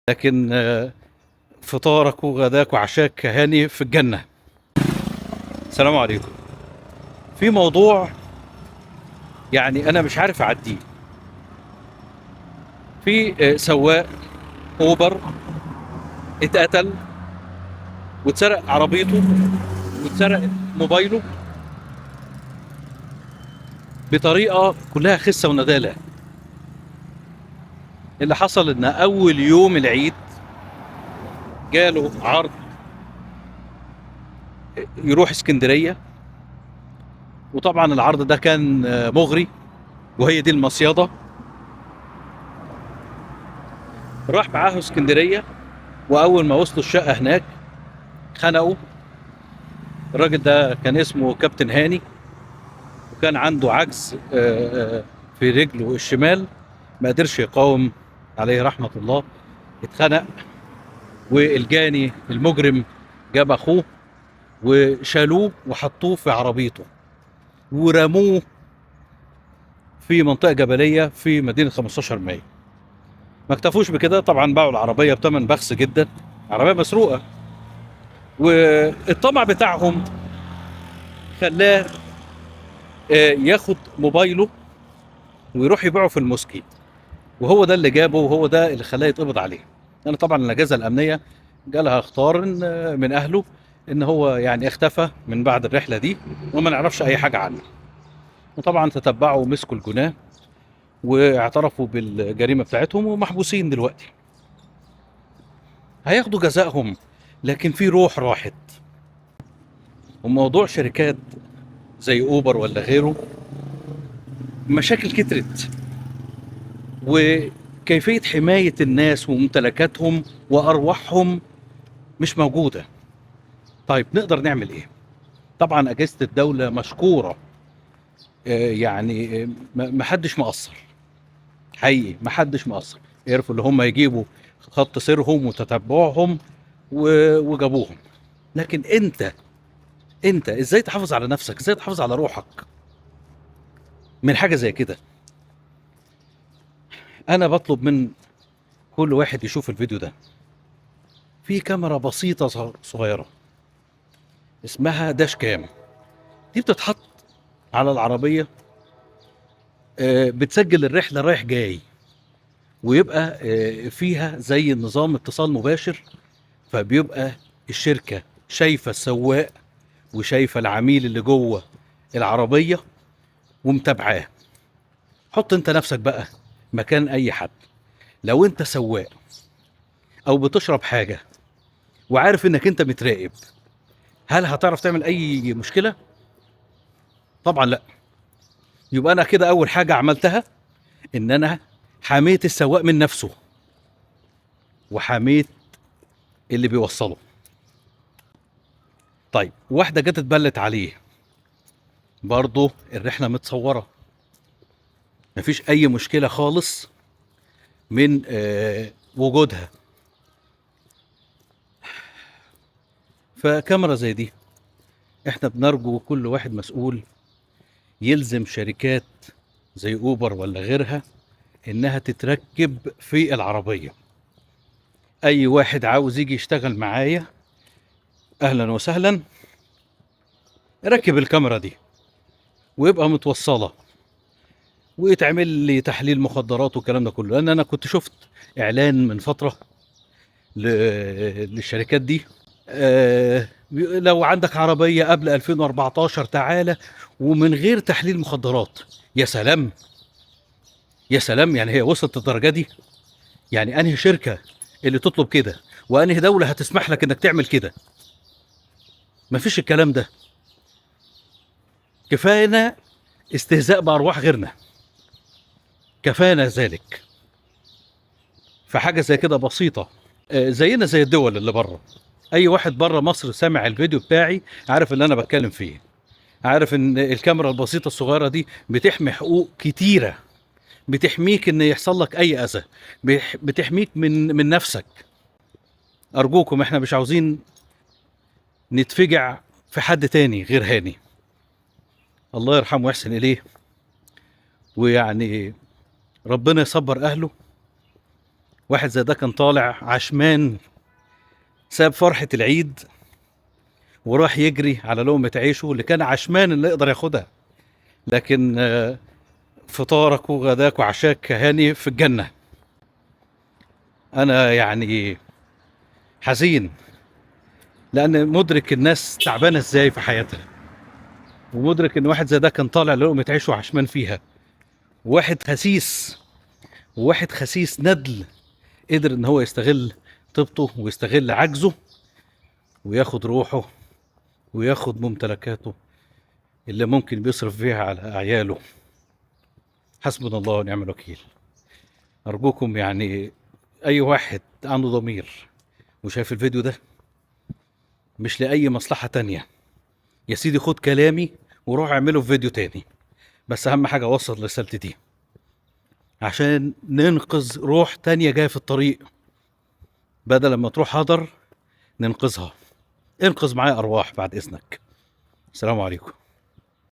لكن فطارك وغداك وعشاك هاني في الجنة. السلام عليكم. في موضوع يعني أنا مش عارف أعديه. في سواق أوبر اتقتل واتسرق عربيته واتسرق موبايله بطريقة كلها خسة وندالة. اللي حصل إن أول يوم العيد جاله عرض يروح اسكندرية، وطبعا العرض ده كان مغري، وهي دي المصيدة. راح معاه اسكندرية، وأول ما وصلوا الشقة هناك خنقوا. الراجل ده كان اسمه كابتن هاني، وكان عنده عجز في رجله الشمال، ما قدرش يقاوم، عليه رحمة الله. اتخنق، والجاني المجرم جاب اخوه وشالوه وحطوه في عربيته ورموه في منطقة جبلية في مدينة 15 مايو. ما اكتفوش بكده، طبعا باعوا العربية بثمن بخس جدا، عربية مسروقة. والطمع بتاعهم خلاه ياخد موبايله ويروح يبيعه في الموسكي، وهو ده اللي جابه وهو ده اللي خلاه يتقبض عليه. لان طبعا الاجهزه الامنيه جالها اخطار من اهله ان هو يعني اختفى من بعد الرحله دي وما نعرفش اي حاجه عنه. وطبعا تتبعوا ومسكوا الجناه واعترفوا بالجريمه بتاعتهم ومحبوسين دلوقتي، هياخدوا جزائهم. لكن في روح راحت. وموضوع شركات زي اوبر ولا غيره، مشاكل كترت، وكيفيه حمايه الناس وممتلكاتهم وارواحهم مش موجوده. طيب نقدر نعمل ايه؟ طبعا اجهزه الدوله مشكوره، يعني ما حدش مقصر، حقيقي ما حدش مقصر. عرفوا اللي هم يجيبوا خط سيرهم وتتبعهم وجابوهم. لكن انت ازاي تحافظ على نفسك، ازاي تحافظ على روحك من حاجه زي كده؟ انا بطلب من كل واحد يشوف الفيديو ده. في كاميرا بسيطه صغيره اسمها داش كام، دي بتتحط على العربيه، بتسجل الرحله رايح جاي، ويبقى فيها زي نظام اتصال مباشر. فبيبقى الشركة شايفة السواق وشايفة العميل اللي جوه العربية ومتابعاه. حط انت نفسك بقى مكان اي حد. لو انت سواق او بتشرب حاجة وعارف انك انت متراقب، هل هتعرف تعمل اي مشكلة؟ طبعا لا. يبقى انا كده اول حاجة عملتها ان انا حميت السواق من نفسه وحميت اللي بيوصله. طيب واحدة جت اتبلت عليه، برضه الرحلة متصورة، مفيش أي مشكلة خالص من وجودها. فكاميرا زي دي احنا بنرجو كل واحد مسؤول يلزم شركات زي أوبر ولا غيرها إنها تتركب في العربية. أي واحد عاوز يجي يشتغل معايا أهلا وسهلا، ركب الكاميرا دي ويبقى متوصلة ويتعمل لي تحليل مخدرات والكلام ده كله. لأن أنا كنت شفت إعلان من فترة للشركات دي، لو عندك عربية قبل 2014 تعالى ومن غير تحليل مخدرات. يا سلام، يا سلام، يعني هي وصلت الدرجة دي؟ يعني أنهي شركة اللي تطلب كده، وأنهي دولة هتسمح لك إنك تعمل كده؟ مفيش الكلام ده. كفاية استهزاء بأرواح غيرنا، كفانا ذلك. فحاجة زي كده بسيطة، زينا زي الدول اللي بره. أي واحد بره مصر سامع الفيديو بتاعي عارف اللي أنا بتكلم فيه، عارف ان الكاميرا البسيطة الصغيرة دي بتحمي حقوق كتيرة، بتحميك ان يحصل لك اي اذى، بتحميك من نفسك. ارجوكم احنا مش عاوزين نتفجع في حد تاني غير هاني، الله يرحمه ويحسن اليه. ويعني ربنا يصبر اهله واحد زي ده كان طالع عشمان، ساب فرحة العيد وراح يجري على لقمة عيشه اللي كان عشمان اللي يقدر ياخدها. لكن فطارك وغداك وعشاك هاني في الجنة. أنا يعني حزين، لأن مدرك الناس تعبانة إزاي في حياتها، ومدرك إن واحد زي ده كان طالع لقمة عيشه وعشمان فيها. واحد خسيس، وواحد خسيس ندل قدر إن هو يستغل طيبته ويستغل عجزه وياخد روحه وياخد ممتلكاته اللي ممكن بيصرف فيها على عياله. حسبنا الله ونعم الوكيل. أرجوكم يعني أي واحد عنده ضمير وشايف الفيديو ده مش لأي مصلحة تانية، يا سيدي خد كلامي وروح اعمله في فيديو تاني، بس أهم حاجة وصل رسالتي دي عشان ننقذ روح تانية جاية في الطريق. بدل ما تروح هدر ننقذها. انقذ معايا أرواح بعد إذنك. السلام عليكم.